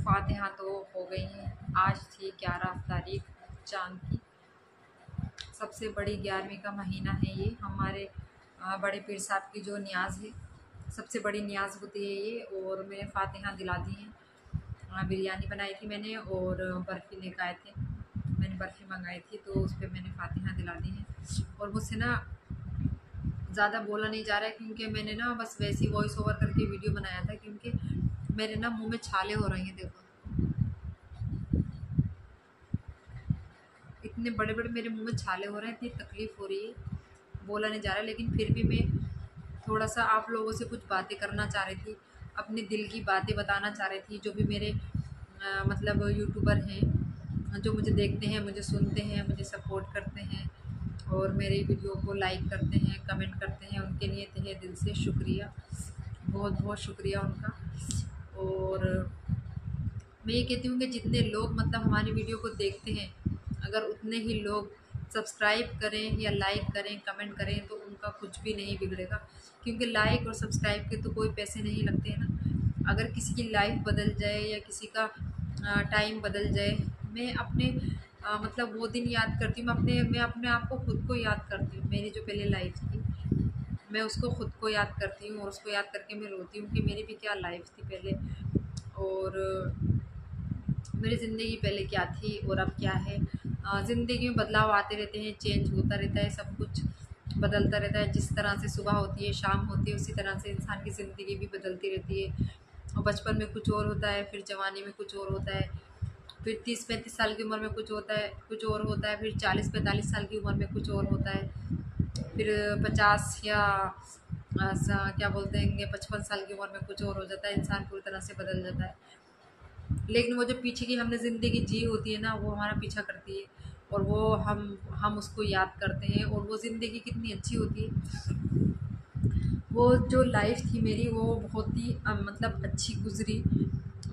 फातिहा तो हो गई हैं। आज थी 11 तारीख चाँद की। सबसे बड़ी 11वीं का महीना है ये। हमारे बड़े पीर साहब की जो नियाज़ है, सबसे बड़ी नियाज़ होती है ये। और मैंने फातिहा दिला दी हैं। बिरयानी बनाई थी मैंने और बर्फ़ी लेकर आए थे। मैंने बर्फ़ी मंगाई थी तो उस पर मैंने फातिहा दिला दी है। और मुझसे ना ज़्यादा बोला नहीं जा रहा है क्योंकि मैंने ना बस वैसे ही वॉइस ओवर करके वीडियो बनाया था, क्योंकि मेरे ना मुंह में छाले हो रही हैं। देखो इतने बड़े बड़े मेरे मुंह में छाले हो रहे हैं, इतनी तकलीफ़ हो रही है, बोला नहीं जा रहा है। लेकिन फिर भी मैं थोड़ा सा आप लोगों से कुछ बातें करना चाह रही थी, अपने दिल की बातें बताना चाह रही थी। जो भी मेरे मतलब यूट्यूबर हैं, जो मुझे देखते हैं, मुझे सुनते हैं, मुझे सपोर्ट करते हैं और मेरे वीडियो को लाइक करते हैं, कमेंट करते हैं, उनके लिए तहे दिल से शुक्रिया, बहुत बहुत शुक्रिया उनका। और मैं ये कहती हूँ कि जितने लोग मतलब हमारी वीडियो को देखते हैं, अगर उतने ही लोग सब्सक्राइब करें या लाइक करें, कमेंट करें तो उनका कुछ भी नहीं बिगड़ेगा, क्योंकि लाइक और सब्सक्राइब के तो कोई पैसे नहीं लगते हैं ना। अगर किसी की लाइफ बदल जाए या किसी का टाइम बदल जाए, मैं अपने मतलब वो दिन याद करती हूँ। मैं अपने आप को खुद को याद करती हूँ। मेरी जो पहले लाइफ थी, मैं उसको खुद को याद करती हूँ और उसको याद करके मैं रोती हूँ कि मेरी भी क्या लाइफ थी पहले, और मेरी ज़िंदगी पहले क्या थी और अब क्या है। ज़िंदगी में बदलाव आते रहते हैं, चेंज होता रहता है, सब कुछ बदलता रहता है। जिस तरह से सुबह होती है, शाम होती है, उसी तरह से इंसान की ज़िंदगी भी बदलती रहती है। और बचपन में कुछ और होता है, फिर जवानी में कुछ और होता है, फिर 30-35 साल की उम्र में कुछ होता है, कुछ और होता है, फिर 40-45 साल की उम्र में कुछ और होता है, फिर 50 या क्या बोलते हैं 55 साल की उम्र में कुछ और हो जाता है। इंसान पूरी तरह से बदल जाता है। लेकिन वो जो पीछे की हमने ज़िंदगी जी होती है ना, वो हमारा पीछा करती है और वो हम उसको याद करते हैं। और वो ज़िंदगी कितनी अच्छी होती है, वो जो लाइफ थी मेरी वो बहुत ही मतलब अच्छी गुजरी।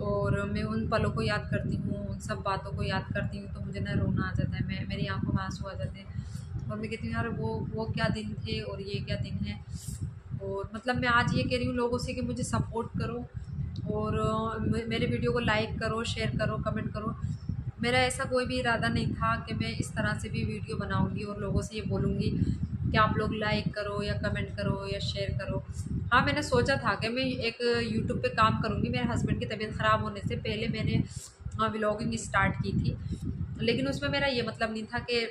और मैं उन पलों को याद करती हूँ, उन सब बातों को याद करती हूँ तो मुझे ना रोना आ जाता है, मैं मेरी आंखों में आंसू आ जाते हैं। और मैं कहती हूँ यार वो क्या दिन थे और ये क्या दिन है। और मतलब मैं आज ये कह रही हूँ लोगों से कि मुझे सपोर्ट करो और मेरे वीडियो को लाइक करो, शेयर करो, कमेंट करो। मेरा ऐसा कोई भी इरादा नहीं था कि मैं इस तरह से भी वीडियो बनाऊंगी और लोगों से ये बोलूँगी कि आप लोग लाइक करो या कमेंट करो या शेयर करो। हाँ, मैंने सोचा था कि मैं एक यूट्यूब पे काम करूँगी। मेरे हस्बैंड की तबीयत ख़राब होने से पहले मैंने व्लॉगिंग स्टार्ट की थी, लेकिन उसमें मेरा ये मतलब नहीं था कि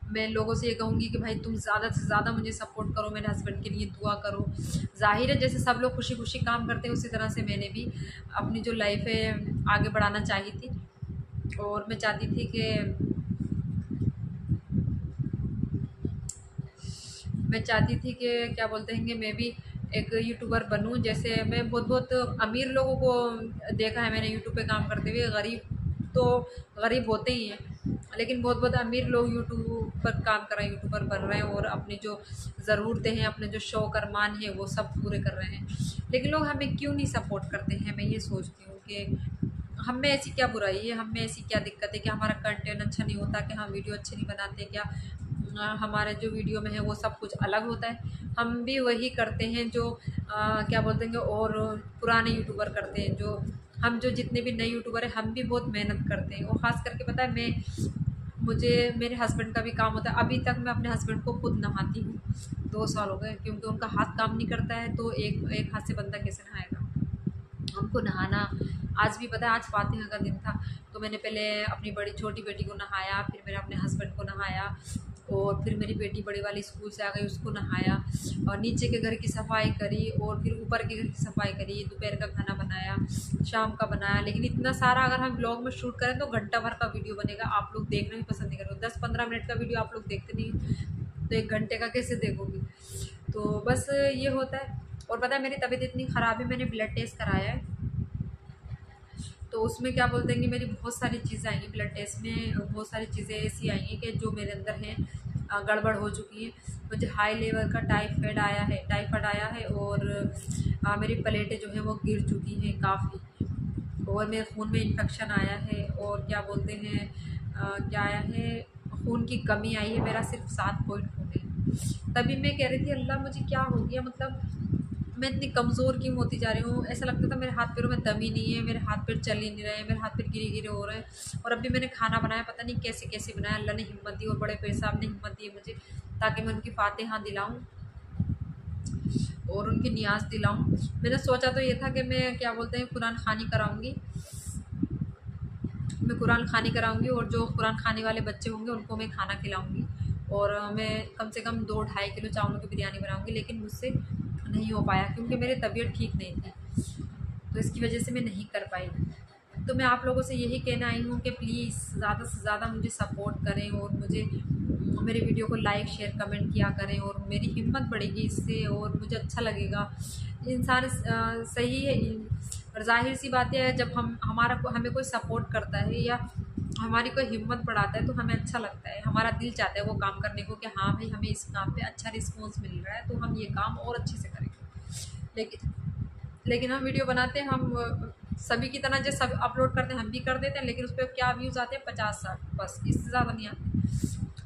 मैं लोगों से ये कहूँगी कि भाई तुम ज़्यादा से ज़्यादा मुझे सपोर्ट करो, मेरे हस्बैंड के लिए दुआ करो। ज़ाहिर है जैसे सब लोग खुशी खुशी काम करते हैं, उसी तरह से मैंने भी अपनी जो लाइफ है आगे बढ़ाना चाही थी। और मैं चाहती थी कि क्या बोलते हैं कि मैं भी एक यूट्यूबर बनूं। जैसे मैं बहुत बहुत अमीर लोगों को देखा है मैंने यूट्यूब पे काम करते हुए। गरीब तो गरीब होते ही हैं, लेकिन बहुत बहुत अमीर लोग यूट्यूब पर काम कर रहे हैं, यूट्यूबर बन रहे हैं और अपनी जो ज़रूरतें हैं, अपने जो शौक़ अरमान हैं वो सब पूरे कर रहे हैं। लेकिन लोग हमें क्यों नहीं सपोर्ट करते हैं, मैं ये सोचती हूँ कि हम में ऐसी क्या बुराई है, हम में ऐसी क्या दिक्कत है कि हमारा कंटेंट अच्छा नहीं होता, कि हम वीडियो अच्छे नहीं बनाते क्या। हमारे जो वीडियो में है वो सब कुछ अलग होता है। हम भी वही करते हैं जो क्या बोलते हैं और पुराने यूट्यूबर करते हैं। जो जितने भी नए यूट्यूबर हैं, हम भी बहुत मेहनत करते हैं। और ख़ास करके पता है मुझे मेरे हस्बैंड का भी काम होता है। अभी तक मैं अपने हस्बैंड को खुद नहाती हूँ, 2 साल हो गए, क्योंकि उनका हाथ काम नहीं करता है तो एक हाथ से बंदा कैसे नहाएगा। उनको नहाना आज भी पता है। आज फातिहा का दिन था तो मैंने पहले अपनी छोटी बेटी को नहाया, फिर मैंने अपने हस्बैंड को नहाया, और फिर मेरी बेटी बड़ी वाली स्कूल से आ गई, उसको नहाया, और नीचे के घर की सफाई करी, और फिर ऊपर के घर की सफाई करी, दोपहर का खाना बनाया, शाम का बनाया। लेकिन इतना सारा अगर हम ब्लॉग में शूट करें तो घंटा भर का वीडियो बनेगा। आप लोग देखना भी पसंद नहीं करोगे। 10-15 मिनट का वीडियो आप लोग देखते नहीं तो 1 घंटे का कैसे देखोगे। तो बस ये होता है। और पता है मेरी तबीयत इतनी ख़राब है, मैंने ब्लड टेस्ट कराया है तो उसमें क्या बोलते हैं कि मेरी बहुत सारी चीज़ें आई हैं। ब्लड टेस्ट में बहुत सारी चीज़ें ऐसी आई हैं कि जो मेरे अंदर हैं गड़बड़ हो चुकी है। मुझे हाई लेवल का टाइफाइड आया है और मेरी प्लेटें जो हैं वो गिर चुकी हैं काफ़ी, और मेरे खून में इन्फेक्शन आया है, और क्या बोलते हैं क्या आया है, खून की कमी आई है। मेरा सिर्फ 7 पॉइंट खून है। तभी मैं कह रही थी अल्लाह मुझे क्या हो गया, मतलब मैं इतनी कमज़ोर क्यों होती जा रही हूँ। ऐसा लगता था मेरे हाथ पैरों में दम ही नहीं है, मेरे हाथ पैर चल ही नहीं रहे हैं, मेरे हाथ पैर गिरे गिरे हो रहे हैं। और अभी मैंने खाना बनाया, पता नहीं कैसे कैसे बनाया, अल्लाह ने हिम्मत दी और बड़े पीर साहब ने हिम्मत दी मुझे, ताकि मैं उनकी फातिहा दिलाऊँ और उनकी नियाज दिलाऊँ। मैंने सोचा तो ये था कि मैं क्या बोलते हैं कुरान खानी कराऊँगी, मैं कुरान खानी कराऊंगी और जो कुरान खाने वाले बच्चे होंगे उनको मैं खाना खिलाऊंगी। और मैं कम से कम 2-2.5 किलो चावलों की बिरयानी बनाऊंगी, लेकिन मुझसे नहीं हो पाया क्योंकि मेरी तबीयत ठीक नहीं थी, तो इसकी वजह से मैं नहीं कर पाई। तो मैं आप लोगों से यही कहना आई हूँ कि प्लीज़ ज़्यादा से ज़्यादा मुझे सपोर्ट करें और मुझे मेरे वीडियो को लाइक शेयर कमेंट किया करें, और मेरी हिम्मत बढ़ेगी इससे और मुझे अच्छा लगेगा। इंसान सही है, और जाहिर सी बात है जब हमें कोई सपोर्ट करता है या हमारी कोई हिम्मत बढ़ाता है तो हमें अच्छा लगता है, हमारा दिल चाहता है वो काम करने को कि हाँ भाई हमें इस काम पे अच्छा रिस्पॉन्स मिल रहा है तो हम ये काम और अच्छे से करेंगे। लेकिन हम वीडियो बनाते हैं, हम सभी की तरह जो सब अपलोड करते हैं हम भी कर देते हैं, लेकिन उस पर क्या व्यूज़ आते हैं 50-60, बस इससे ज़्यादा नहीं आते।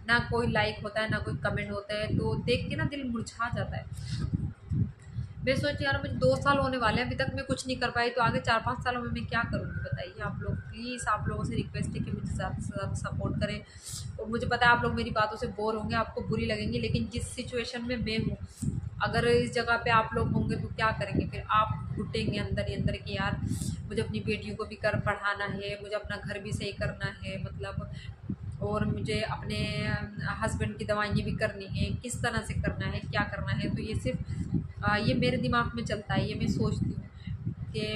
ना कोई लाइक होता है ना कोई कमेंट होता है, तो देख के ना दिल मुरझा जाता है। मैं सोची यार मुझे 2 साल होने वाले हैं, अभी तक मैं कुछ नहीं कर पाई, तो आगे 4-5 सालों में मैं क्या करूँगी बताइए। आप लोग प्लीज़, आप लोगों से रिक्वेस्ट है कि मुझे ज़्यादा से ज़्यादा सपोर्ट करें। और मुझे पता है आप लोग मेरी बातों से बोर होंगे, आपको बुरी लगेंगी, लेकिन जिस सिचुएशन में मैं हूँ, अगर इस जगह पे आप लोग होंगे तो क्या करेंगे फिर। आप घुटेंगे अंदर ही अंदर कि यार मुझे अपनी बेटियों को भी पढ़ाना है, मुझे अपना घर भी सही करना है, मतलब और मुझे अपने हस्बैंड की दवाइयाँ भी करनी है, किस तरह से करना है, क्या करना है। तो ये सिर्फ ये मेरे दिमाग में चलता है, ये मैं सोचती हूँ कि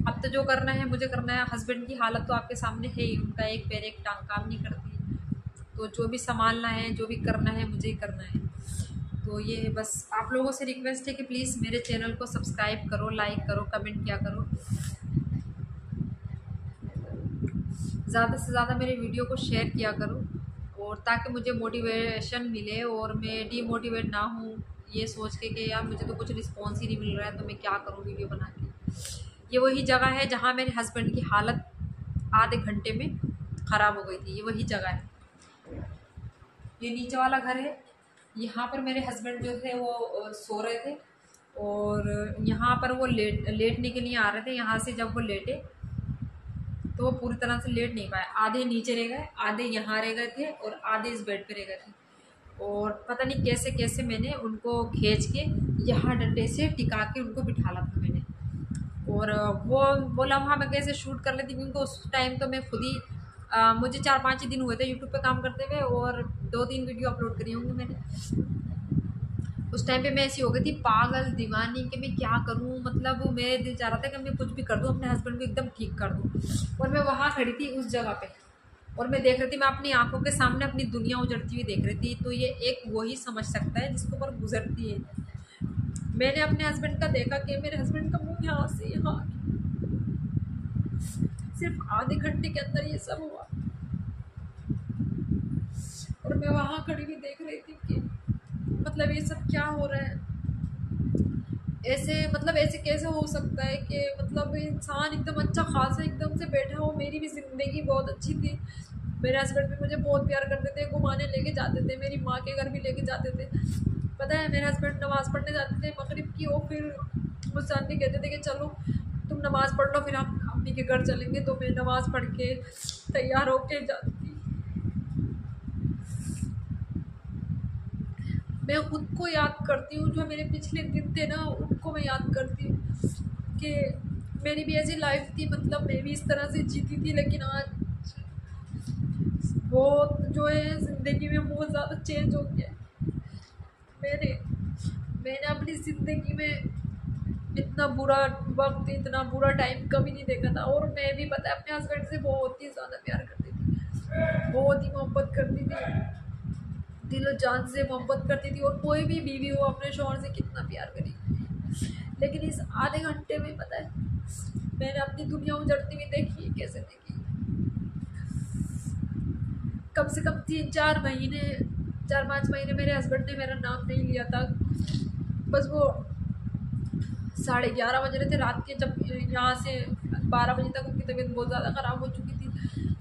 अब तो जो करना है मुझे करना है। हस्बैंड की हालत तो आपके सामने है ही, उनका एक पैर एक टांग काम नहीं करती, तो जो भी संभालना है जो भी करना है मुझे ही करना है। तो ये बस आप लोगों से रिक्वेस्ट है कि प्लीज़ मेरे चैनल को सब्सक्राइब करो, लाइक करो, कमेंट किया करो, ज़्यादा से ज़्यादा मेरे वीडियो को शेयर किया करो, और ताकि मुझे मोटिवेशन मिले और मैं डीमोटिवेट ना हूँ ये सोच के कि यार मुझे तो कुछ रिस्पॉन्स ही नहीं मिल रहा है तो मैं क्या करूँ वीडियो बना के। ये वही जगह है जहाँ मेरे हस्बैंड की हालत आधे घंटे में ख़राब हो गई थी, ये वही जगह है। ये नीचे वाला घर है, यहाँ पर मेरे हस्बैंड जो थे वो सो रहे थे, और यहाँ पर वो लेटने के लिए आ रहे थे। यहाँ से जब वो लेटे तो वो पूरी तरह से लेट नहीं पाए, आधे नीचे रह गए, आधे यहाँ रह गए थे और आधे इस बेड पे रह गए थे। और पता नहीं कैसे कैसे मैंने उनको खींच के यहाँ डंडे से टिका के उनको बिठाला था मैंने। और वो लम्हा मैं कैसे शूट कर लेती, क्योंकि उस टाइम तो मैं खुद ही मुझे 4-5 ही दिन हुए थे यूट्यूब पे काम करते हुए, और 2-3 वीडियो अपलोड करी होंगी मैंने। उस टाइम पे मैं ऐसी हो गई थी पागल दीवानी कि मैं क्या करूं, मतलब मेरे दिल चाह रहा था कि मैं कुछ भी कर दूं, अपने हस्बैंड को एकदम ठीक कर दूं। और मैं वहाँ खड़ी थी उस जगह पे, और मैं देख रही थी, मैं अपनी आंखों के सामने अपनी दुनिया उजड़ती हुई देख रही थी। तो ये एक वही समझ सकता है जिसके ऊपर गुजरती है। मैंने अपने हस्बैंड का देखा कि मेरे हस्बैंड का मुँह यहाँ से यहाँ, सिर्फ आधे घंटे के अंदर ये सब हुआ। और मैं वहाँ खड़ी हुई देख रही थी कि मतलब ये सब क्या हो रहा है, ऐसे मतलब ऐसे कैसे हो सकता है कि मतलब इंसान एकदम अच्छा खासा एकदम से बैठा हो। मेरी भी ज़िंदगी बहुत अच्छी थी, मेरे हस्बैंड भी मुझे बहुत प्यार करते थे, घुमाने लेके जाते थे, मेरी माँ के घर भी लेके जाते थे। पता है मेरे हस्बैंड नमाज़ पढ़ने जाते थे मगरिब की, और फिर मुझसे आदमी कहते थे कि चलो तुम नमाज़ पढ़ लो फिर हम अम्मी के घर चलेंगे। तो मैं नमाज़ पढ़ के तैयार होके जाती थी। मैं खुद को याद करती हूँ, जो मेरे पिछले दिन थे ना उनको मैं याद करती हूँ कि मेरी भी ऐसी लाइफ थी, मतलब मैं भी इस तरह से जीती थी। लेकिन आज वो जो है ज़िंदगी में बहुत ज़्यादा चेंज हो गया। मैंने अपनी ज़िंदगी में इतना बुरा वक्त, इतना बुरा टाइम कभी नहीं देखा था। और मैं भी पता है अपने हस्बैंड से बहुत ही ज़्यादा प्यार करती थी, बहुत ही मोहब्बत करती थी, दिलो जान से मोहब्बत करती थी। और कोई भी बीवी हो अपने शौहर से कितना प्यार करेगी। लेकिन इस आधे घंटे में पता है मैंने अपनी दुनिया उजड़ती हुई देखी, कैसे देखी। कम से कम 4-5 महीने मेरे हस्बैंड ने मेरा नाम नहीं लिया था। बस वो 11:30 बज रहे थे रात के, जब यहाँ से 12 बजे तक उनकी तबीयत बहुत ज़्यादा ख़राब हो चुकी थी।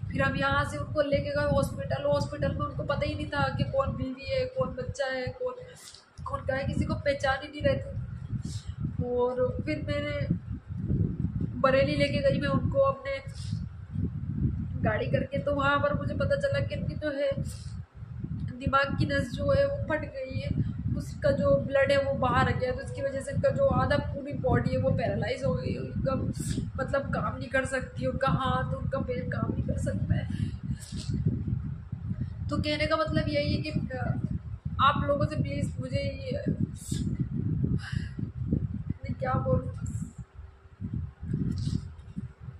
फिर हम यहाँ से उनको लेके गए हॉस्पिटल में उनको पता ही नहीं था कि कौन बीवी है कौन बच्चा है कौन क्या है, किसी को पहचान ही नहीं रहे थे। और फिर मैंने बरेली लेके गई मैं उनको अपने गाड़ी करके, तो वहाँ पर मुझे पता चला कि इनकी जो है दिमाग की नस जो है वो फट गई है, उसका जो ब्लड है वो बाहर आ गया, तो उसकी वजह से उनका जो आधा पूरी बॉडी है वो पैरालाइज हो गई है। उनका मतलब काम नहीं कर सकती, उनका हाथ उनका पैर काम नहीं कर सकता है। तो कहने का मतलब यही है कि आप लोगों से प्लीज़ मुझे ये मैं क्या बोलूँ,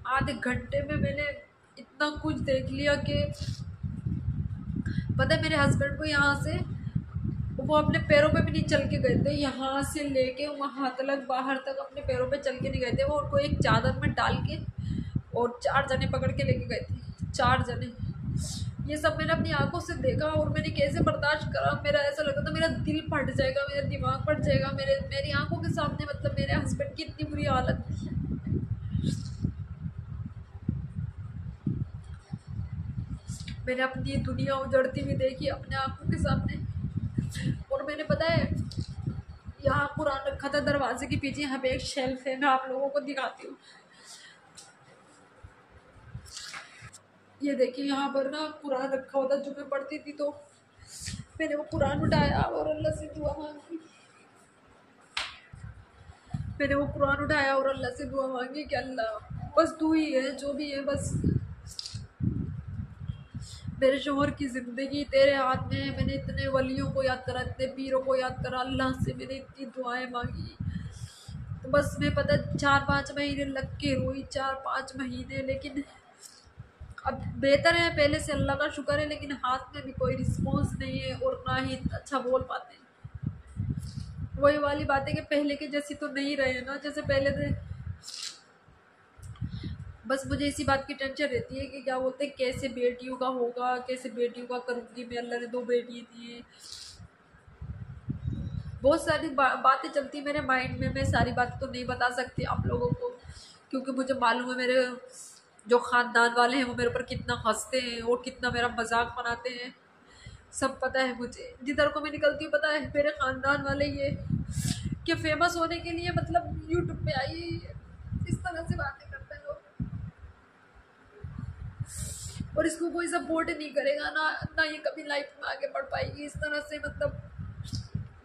आधे घंटे में मैंने इतना कुछ देख लिया कि पता है मेरे हस्बैंड को यहाँ से वो अपने पैरों पे भी नहीं चल के गए थे, यहाँ से लेके वहाँ तक बाहर तक अपने पैरों पे चल के नहीं गए थे, वो उनको एक चादर में डाल के और 4 जने पकड़ के लेके गए थे, 4 जने। ये सब मैंने अपनी आंखों से देखा और मैंने कैसे बर्दाश्त करा, मेरा ऐसा लगा था मेरा दिल फट जाएगा, मेरा दिमाग फट जाएगा, मेरी आंखों के सामने मतलब मेरे हस्बैंड की इतनी बुरी हालत थी। मैंने अपनी दुनिया उजड़ती हुई देखी अपने आंखों के सामने। और मैंने पता है यहाँ कुरान रखा था दरवाजे के पीछे, यहाँ पे एक शेल्फ है, मैं आप लोगों को दिखाती हूँ। ये देखिए यहाँ पर ना कुरान रखा हुआ था जो मैं पढ़ती थी, तो मैंने वो कुरान उठाया और अल्लाह से दुआ मांगी। मैंने वो कुरान उठाया और अल्लाह से दुआ मांगी कि अल्लाह बस तू ही है जो भी है, बस मेरे शोहर की ज़िंदगी तेरे हाथ में है। मैंने इतने वलियों को याद करा, इतने पीरों को याद करा, अल्लाह से मैंने इतनी दुआएं मांगी। तो बस मैं पता 4-5 महीने लग के रोई, 4-5 महीने, लेकिन अब बेहतर है पहले से, अल्लाह का शुक्र है, लेकिन हाथ में भी कोई रिस्पॉन्स नहीं है और ना ही अच्छा बोल पाते हैं। वही वाली बात है कि पहले के जैसी तो नहीं रहे ना जैसे पहले थे। बस मुझे इसी बात की टेंशन रहती है कि क्या बोलते हैं कैसे बेटियों का होगा, कैसे बेटियों का करूँगी मैं, अल्लाह ने 2 बेटी दी है। बहुत सारी बातें चलती मेरे माइंड में, मैं सारी बातें तो नहीं बता सकती आप लोगों को, क्योंकि मुझे मालूम है मेरे जो ख़ानदान वाले हैं वो मेरे ऊपर कितना हंसते हैं और कितना मेरा मजाक बनाते हैं, सब पता है मुझे। जिधर को मैं निकलती हूँ पता है मेरे ख़ानदान वाले ये कि फेमस होने के लिए मतलब यूट्यूब पे आई, इस तरह से बातें करते हैं लोग, और इसको कोई सपोर्ट नहीं करेगा ना, ना ये कभी लाइफ में आगे बढ़ पाएगी। इस तरह से मतलब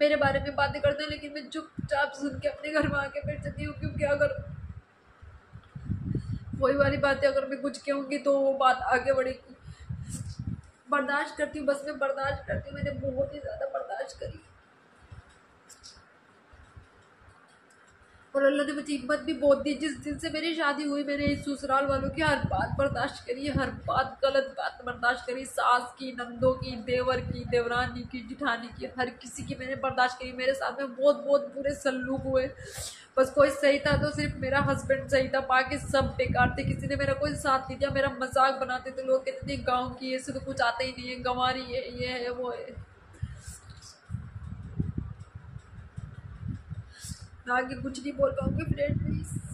मेरे बारे में बातें करते हैं, लेकिन मैं चुपचाप सुन के अपने घर में आके बैठ जाती हूँ, क्योंकि अगर वही वाली बात है, अगर मैं कुछ कहूँगी तो वो बात आगे बढ़ेगी। बर्दाश्त करती हूँ, बस मैं बर्दाश्त करती हूँ, मैंने बहुत ही ज़्यादा बर्दाश्त करी और अल्लाह ने मुझे हिम्मत भी बहुत दी। जिस दिन से मेरी शादी हुई मैंने इस ससुराल वालों की हर बात बर्दाश्त करी, हर बात गलत बात बर्दाश्त करी, सास की, नंदों की, देवर की, देवरानी की, जिठानी की, हर किसी की मैंने बर्दाश्त करी। मेरे साथ में बहुत बहुत बुरे सल्लूक हुए, बस कोई सही था तो सिर्फ मेरा हस्बैंड सही था, बाकी सब बेकार थे, किसी ने मेरा कोई साथ नहीं दिया। मेरा मजाक बनाते थे लोग, कहते थे गाँव की ऐसे तो कुछ आता ही नहीं है, गंवारी है, ये है वो है। मैं आगे कुछ नहीं बोल पाऊँगी फ्रेंड प्लीज़।